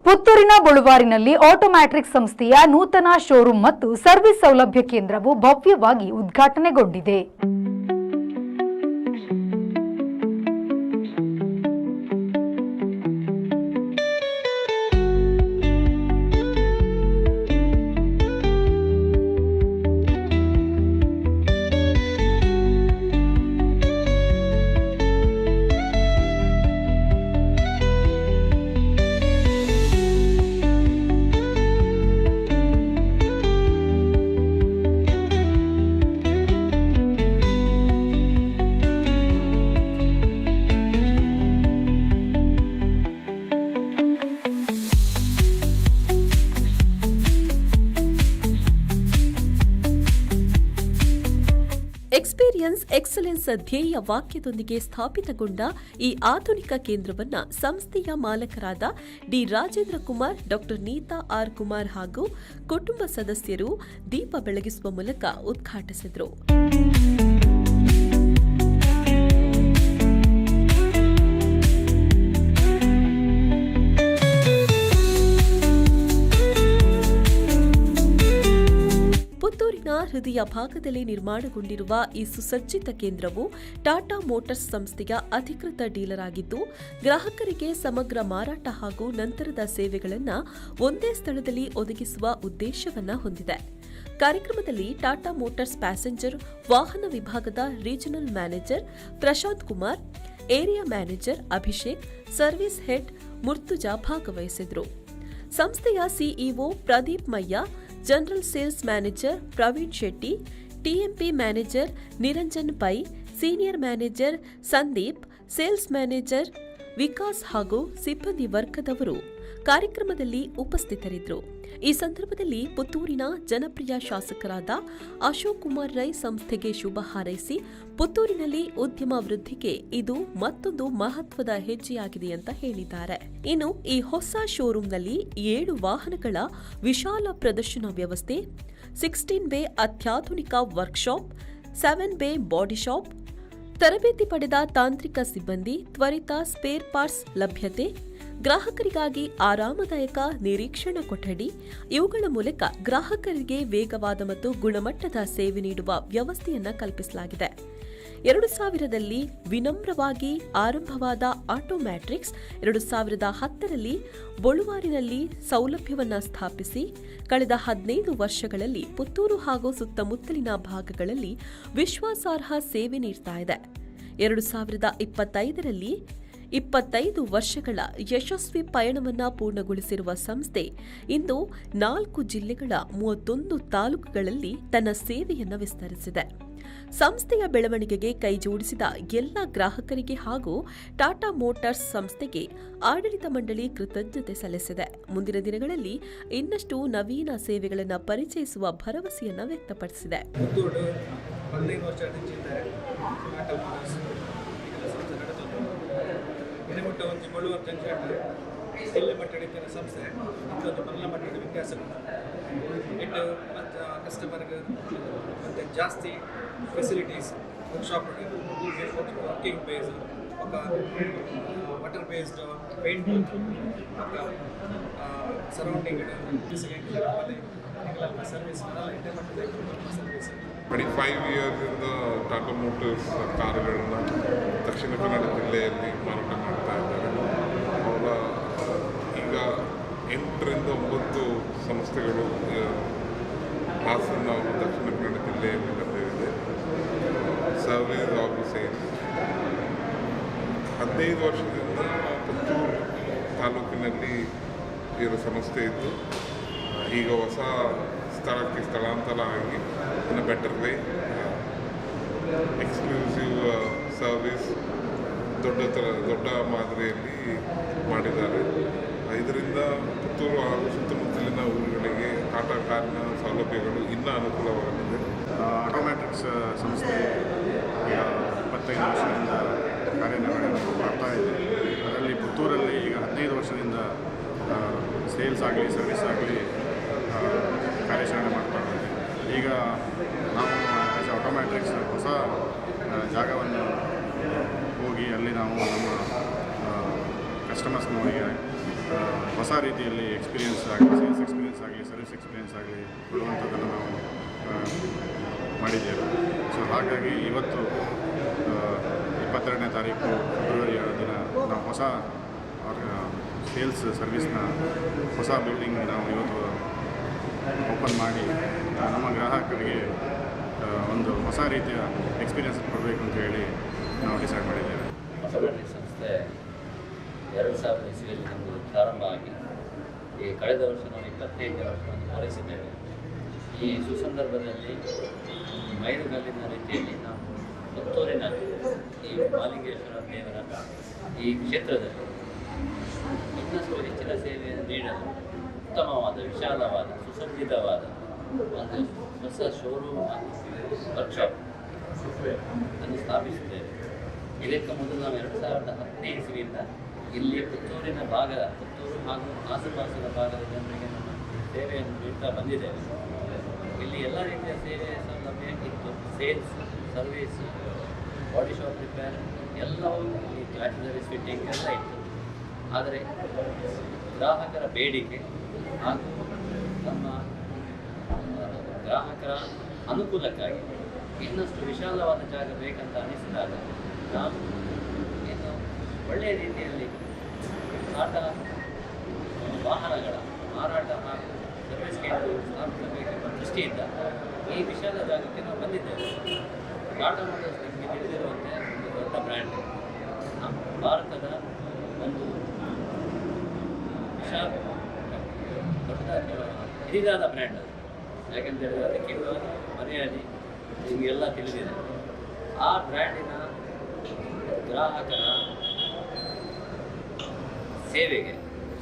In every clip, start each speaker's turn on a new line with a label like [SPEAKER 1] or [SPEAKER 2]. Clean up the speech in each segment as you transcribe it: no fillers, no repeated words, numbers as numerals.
[SPEAKER 1] ಪುತ್ತೂರಿನ ಬಳುವಾರಿನಲ್ಲಿ ಆಟೋಮ್ಯಾಟ್ರಿಕ್ಸ್ ಸಂಸ್ಥೆಯ ನೂತನ ಶೋರೂಮ್ ಮತ್ತು ಸರ್ವಿಸ್ ಸೌಲಭ್ಯ ಕೇಂದ್ರವು ಭವ್ಯವಾಗಿ ಉದ್ಘಾಟನೆಗೊಂಡಿದೆ.
[SPEAKER 2] ಎಕ್ಸ್ಪೀರಿಯನ್ಸ್ ಎಕ್ಸಲೆನ್ಸ್ ಧ್ಯೇಯ ವಾಕ್ಯದೊಂದಿಗೆ ಸ್ಥಾಪಿತಗೊಂಡ ಈ ಆಧುನಿಕ ಕೇಂದ್ರವನ್ನು ಸಂಸ್ಥೆಯ ಮಾಲಕರಾದ ಡಿ ರಾಜೇಂದ್ರ ಕುಮಾರ್, ಡಾ ನೀತಾ ಆರ್ ಕುಮಾರ್ ಹಾಗೂ ಕುಟುಂಬ ಸದಸ್ಯರು ದೀಪ ಬೆಳಗಿಸುವ ಮೂಲಕ ಉದ್ಘಾಟಿಸಿದರು. ಪುತ್ತೂರಿನ ಹೃದಯ ಭಾಗದಲ್ಲಿ ನಿರ್ಮಾಣಗೊಂಡಿರುವ ಈ ಸುಸಜ್ಜಿತ ಕೇಂದ್ರವು ಟಾಟಾ ಮೋಟಾರ್ಸ್ ಸಂಸ್ಥೆಯ ಅಧಿಕೃತ ಡೀಲರ್ ಆಗಿದ್ದು, ಗ್ರಾಹಕರಿಗೆ ಸಮಗ್ರ ಮಾರಾಟ ಹಾಗೂ ನಂತರದ ಸೇವೆಗಳನ್ನು ಒಂದೇ ಸ್ಥಳದಲ್ಲಿ ಒದಗಿಸುವ ಉದ್ದೇಶವನ್ನು ಹೊಂದಿದೆ. ಕಾರ್ಯಕ್ರಮದಲ್ಲಿ ಟಾಟಾ ಮೋಟಾರ್ಸ್ ಪ್ಯಾಸೆಂಜರ್ ವಾಹನ ವಿಭಾಗದ regional manager Prashant Kumar, area manager Abhishek, service head Murtuza ಭಾಗವಹಿಸಿದರು. ಸಂಸ್ಥೆಯ CEO Pradeep Mayya, general sales manager Praveen Shetty, TMP manager Niranjan Pai, senior manager Sandeep, sales manager Vikas ಹಾಗೂ ಸಿಬ್ಬಂದಿ ವರ್ಗದವರು ಕಾರ್ಯಕ್ರಮದಲ್ಲಿ ಉಪಸ್ಥಿತರಿದ್ದರು. ಈ ಸಂದರ್ಭದಲ್ಲಿ ಪುತ್ತೂರಿನ ಜನಪ್ರಿಯ ಶಾಸಕರಾದ ಅಶೋಕ್ ಕುಮಾರ್ ರೈ ಸಂಸ್ಥೆಗೆ ಶುಭ ಹಾರೈಸಿ, ಪುತ್ತೂರಿನಲ್ಲಿ ಉದ್ಯಮ ವೃದ್ಧಿಗೆ ಇದು ಮತ್ತೊಂದು ಮಹತ್ವದ ಹೆಜ್ಜೆಯಾಗಿದೆ ಅಂತ ಹೇಳಿದ್ದಾರೆ. ಇನ್ನು ಈ ಹೊಸ ಶೋರೂಂನಲ್ಲಿ 7 ವಾಹನಗಳ ವಿಶಾಲ ಪ್ರದರ್ಶನ ವ್ಯವಸ್ಥೆ, 16 ಬೇ ಅತ್ಯಾಧುನಿಕ ವರ್ಕ್ಶಾಪ್, 7 ಬೇ ಬಾಡಿ ಶಾಪ್, ತರಬೇತಿ ಪಡೆದ ತಾಂತ್ರಿಕ ಸಿಬ್ಬಂದಿ, ತ್ವರಿತ ಸ್ಪೇರ್ ಪಾರ್ಟ್ಸ್ ಲಭ್ಯತೆ, ಗ್ರಾಹಕರಿಗಾಗಿ ಆರಾಮದಾಯಕ ನಿರೀಕ್ಷಣಾ ಕೊಠಡಿ, ಇವುಗಳ ಮೂಲಕ ಗ್ರಾಹಕರಿಗೆ ವೇಗವಾದ ಮತ್ತು ಗುಣಮಟ್ಟದ ಸೇವೆ ನೀಡುವ ವ್ಯವಸ್ಥೆಯನ್ನು ಕಲ್ಪಿಸಲಾಗಿದೆ. 2000ರಲ್ಲಿ ವಿನಮ್ರವಾಗಿ ಆರಂಭವಾದ ಆಟೋಮ್ಯಾಟ್ರಿಕ್ಸ್ 2010ರಲ್ಲಿ ಬಳುವಾರಿನಲ್ಲಿ ಸೌಲಭ್ಯವನ್ನು ಸ್ಥಾಪಿಸಿ ಕಳೆದ 15 ವರ್ಷಗಳಲ್ಲಿ ಪುತ್ತೂರು ಹಾಗೂ ಸುತ್ತಮುತ್ತಲಿನ ಭಾಗಗಳಲ್ಲಿ ವಿಶ್ವಾಸಾರ್ಹ ಸೇವೆ ನೀಡ್ತಾ ಇದೆ. 2025ರಲ್ಲಿ 25 ವರ್ಷಗಳ ಯಶಸ್ವಿ ಪಯಣವನ್ನು ಪೂರ್ಣಗೊಳಿಸಿರುವ ಸಂಸ್ಥೆ ಇಂದು 4 ಜಿಲ್ಲೆಗಳ 31 ತಾಲೂಕುಗಳಲ್ಲಿ ತನ್ನ ಸೇವೆಯನ್ನು ವಿಸ್ತರಿಸಿದೆ. ಸಂಸ್ಥೆಯ ಬೆಳವಣಿಗೆಗೆ ಕೈಜೋಡಿಸಿದ ಎಲ್ಲ ಗ್ರಾಹಕರಿಗೆ ಹಾಗೂ ಟಾಟಾ ಮೋಟಾರ್ಸ್ ಸಂಸ್ಥೆಗೆ ಆಡಳಿತ ಮಂಡಳಿ ಕೃತಜ್ಞತೆ ಸಲ್ಲಿಸಿದೆ. ಮುಂದಿನ ದಿನಗಳಲ್ಲಿ ಇನ್ನಷ್ಟು ನವೀನ ಸೇವೆಗಳನ್ನು ಪರಿಚಯಿಸುವ ಭರವಸೆಯನ್ನು ವ್ಯಕ್ತಪಡಿಸಿದೆ.
[SPEAKER 3] ಒಂದು ಬಳುವಾರ ಜಂಕ್ಷನ್ ಜಿಲ್ಲೆ ಮಟ್ಟದ ಸಂಸ್ಥೆ ಮತ್ತೊಂದು ಮಲ್ಲ ಮಟ್ಟದ ವ್ಯತ್ಯಾಸ ಇಟ್ಟು ಮತ್ತು ಕಸ್ಟಮರ್ಗೆ ಮತ್ತು ಜಾಸ್ತಿ ಫೆಸಿಲಿಟೀಸ್ ವರ್ಕ್ಶಾಪ್ ವರ್ಕಿಂಗ್ ಬೇಸ್ ఒక వాటర్ బేస్డ్ పెయింట్ ఒక సరౌండింగ్ ಸರ್ವಿಸ್ ಸರ್ವಿಸ್
[SPEAKER 4] 25 ಇಯರ್ಸಿಂದ ಟಾಟಾ ಮೋಟರ್ಸ್ ಕಾರುಗಳನ್ನ ದಕ್ಷಿಣ ಕನ್ನಡ ಜಿಲ್ಲೆಯಲ್ಲಿ ಮಾರಾಟ ಮಾಡ್ತಾ ಇದ್ದಾರೆ. ಅವರ ಈಗ 8ರಿಂದ 9 ಸಂಸ್ಥೆಗಳು ಹಾಸನ ದಕ್ಷಿಣ ಕನ್ನಡ ಜಿಲ್ಲೆಯಲ್ಲಿ ಲಭ್ಯವಿದೆ. ಸರ್ವಿಸ್ ಹಾಗೂ ಸೇಲ್ಸ್ 15 ವರ್ಷದಿಂದ ಪುತ್ತೂರು ತಾಲೂಕಿನಲ್ಲಿ ಇರೋ ಸಂಸ್ಥೆ ಇದ್ದು ಈಗ ಹೊಸ ಸ್ಥಳಕ್ಕೆ ಸ್ಥಳಾಂತರ ಆಗಿ ಇನ್ನು ಬೆಟರ್ ವೇ ಎಕ್ಸ್ಕ್ಲೂಸಿವ್ ಸರ್ವಿಸ್ ದೊಡ್ಡ ಮಾದರಿಯಲ್ಲಿ ಮಾಡಿದ್ದಾರೆ. ಇದರಿಂದ ಪುತ್ತೂರು ಹಾಗೂ ಸುತ್ತಮುತ್ತಲಿನ ಊರುಗಳಿಗೆ ಟಾಟಾ ಕಾರಿನ ಸೌಲಭ್ಯಗಳು ಇನ್ನೂ ಅನುಕೂಲವಾಗಲಿದೆ.
[SPEAKER 5] ಆಟೋಮ್ಯಾಟ್ರಿಕ್ಸ್ ಸಂಸ್ಥೆ ಈಗ 25 ವರ್ಷದಿಂದ ಕಾರ್ಯನಿರ್ವಹಣೆ ಮಾಡ್ತಾ ಇದೆ. ಅದರಲ್ಲಿ ಪುತ್ತೂರಲ್ಲಿ ಈಗ 15 ವರ್ಷದಿಂದ ಸೇಲ್ಸ್ ಆಗಲಿ ಸರ್ವಿಸ್ ಆಗಲಿ ಕಾರ್ಯಾಚರಣೆ ಮಾಡ್ತಾ ಇದ್ದೀವಿ. ಈಗ ನಾವು ಆ್ಯಸ್ ಆಟೋಮ್ಯಾಟ್ರಿಕ್ಸ್ ಹೊಸ ಜಾಗವನ್ನು ಹೋಗಿ ಅಲ್ಲಿ ನಾವು ನಮ್ಮ ಕಸ್ಟಮರ್ಸ್ನವರಿಗೆ ಹೊಸ ರೀತಿಯಲ್ಲಿ ಎಕ್ಸ್ಪೀರಿಯನ್ಸ್ ಆಗಲಿ, ಸೇಲ್ಸ್ ಎಕ್ಸ್ಪೀರಿಯನ್ಸ್ ಆಗಲಿ, ಸರ್ವಿಸ್ ಎಕ್ಸ್ಪೀರಿಯನ್ಸ್ ಆಗಲಿ ಕೊಡುವಂಥದ್ದನ್ನು ನಾವು ಮಾಡಿದ್ದೇವೆ. ಸೊ ಹಾಗಾಗಿ ಇವತ್ತು 22ನೇ ತಾರೀಕು ಫೆಬ್ರವರಿಯ ದಿನ ನಾವು ಹೊಸ ಸೇಲ್ಸ್ ಸರ್ವಿಸ್ನ ಹೊಸ ಬಿಲ್ಡಿಂಗ್ ನಾವು ಇವತ್ತು ಓಪನ್ ಮಾಡಿ ನಮ್ಮ ಗ್ರಾಹಕರಿಗೆ ಒಂದು ಹೊಸ ರೀತಿಯ ಎಕ್ಸ್ಪೀರಿಯನ್ಸ್ ಕೊಡಬೇಕು ಅಂತ ಹೇಳಿ ನಾವು ಡಿಸೈಡ್ ಮಾಡಿದ್ದೇವೆ.
[SPEAKER 6] ಹೊಸ ಸಂಸ್ಥೆ 2000 ಇಸ್ವಿಯಲ್ಲಿ ನಮ್ಮದು ಪ್ರಾರಂಭ ಆಗಿ ಈ ಕಳೆದ ವರ್ಷ ನಾವು 25ನೇ ವರ್ಷವನ್ನು ಪೂರೈಸಿದ್ದೇವೆ. ಈ ಸುಸಂದರ್ಭದಲ್ಲಿ ಮೈಲುಗಲ್ಲಿನ ರೀತಿಯಲ್ಲಿ ನಾವು ಪುತ್ತೂರಿನ ಈ ಮಾಲಿಂಗೇಶ್ವರ ದೇವರ ಈ ಕ್ಷೇತ್ರದಲ್ಲಿ ಇನ್ನಷ್ಟು ಹೆಚ್ಚಿನ ಸೇವೆಯನ್ನು ನೀಡಲು ಉತ್ತಮವಾದ, ವಿಶಾಲವಾದ, ಸುಸಜ್ಜಿತವಾದ ಒಂದು ಹೊಸ ಶೋರೂಮ್ ಮತ್ತು ವರ್ಕ್ಶಾಪ್ ಅನ್ನು ಸ್ಥಾಪಿಸಿದ್ದೇವೆ. ಇದಕ್ಕೆ ಮೊದಲು ನಾವು 2015 ಇಸ್ವಿಯಿಂದ ಇಲ್ಲಿ ಪುತ್ತೂರು ಹಾಗೂ ಆಸುಪಾಸಿನ ಭಾಗದ ಜನರಿಗೆ ನಮ್ಮ ಸೇವೆಯನ್ನು ನೀಡ್ತಾ ಬಂದಿದ್ದೇವೆ. ಇಲ್ಲಿ ಎಲ್ಲ ರೀತಿಯ ಸೇವೆಯ ಸೌಲಭ್ಯ ಇತ್ತು. Sales, service, body shop repair ಎಲ್ಲವೂ ಇಲ್ಲಿ ಕ್ಲಾಟರೀಸ್ ಫಿಟ್ಟಿಂಗ್ ಎಲ್ಲ ಇತ್ತು. ಆದರೆ ಗ್ರಾಹಕರ ಬೇಡಿಕೆ ಹಾಗೂ ನಮ್ಮ ಗ್ರಾಹಕರ ಅನುಕೂಲಕ್ಕಾಗಿ ಇನ್ನಷ್ಟು ವಿಶಾಲವಾದ ಜಾಗ ಬೇಕಂತ ಅನಿಸಿದಾಗ ನಾವು ಇನ್ನು ಒಳ್ಳೆಯ ರೀತಿಯಲ್ಲಿ ಟಾಟಾ ವಾಹನಗಳ ಮಾರಾಟ ಹಾಗೂ ಸರ್ವಿಸ್ ಕೇಂದ್ರ ಸ್ಥಾಪಿಸಬೇಕೆಂಬ ದೃಷ್ಟಿಯಿಂದ ಈ ವಿಶಾಲ ಜಾಗಕ್ಕೆ ನಾವು ಬಂದಿದ್ದೇವೆ. ಟಾಟಾ ಮೋಟರ್ಸ್ ನಿಮಗೆ ತಿಳಿದಿರುವಂತೆ ಒಂದು ದೊಡ್ಡ ಬ್ರ್ಯಾಂಡ್, ನಮ್ಮ ಭಾರತದ ಒಂದು ವಿಶಾಲ ದೊಡ್ಡ ಹಿರಿದಾದ ಬ್ರ್ಯಾಂಡ್ ಅದು. ಯಾಕೆಂತೇಳಿದ್ರೆ ಅದಕ್ಕಿರುವ ಮರ್ಯಾದೆ ನಿಮಗೆಲ್ಲ ತಿಳಿದಿದೆ. ಆ ಬ್ರ್ಯಾಂಡಿನ ಗ್ರಾಹಕರ ಸೇವೆಗೆ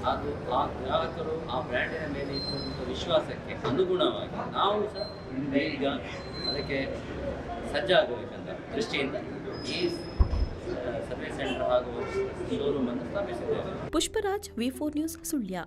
[SPEAKER 6] ಹಾಗೂ ಆ ಗ್ರಾಹಕರು ಆ ಬ್ರ್ಯಾಂಡಿನ ಮೇಲೆ ಇಟ್ಟಂಥ ವಿಶ್ವಾಸಕ್ಕೆ ಅನುಗುಣವಾಗಿ ನಾವು ಸಹ ಈಗ ಅದಕ್ಕೆ ಸಜ್ಜಾಗಬೇಕಂತ ದೃಷ್ಟಿಯಿಂದ ಈ ಸರ್ವಿಸ್ ಸೆಂಟರ್ ಹಾಗೂ ಶೋರೂಮನ್ನು ಸ್ಥಾಪಿಸಿದ್ದೇವೆ.
[SPEAKER 2] Pushparaj, V4 news, Sullia.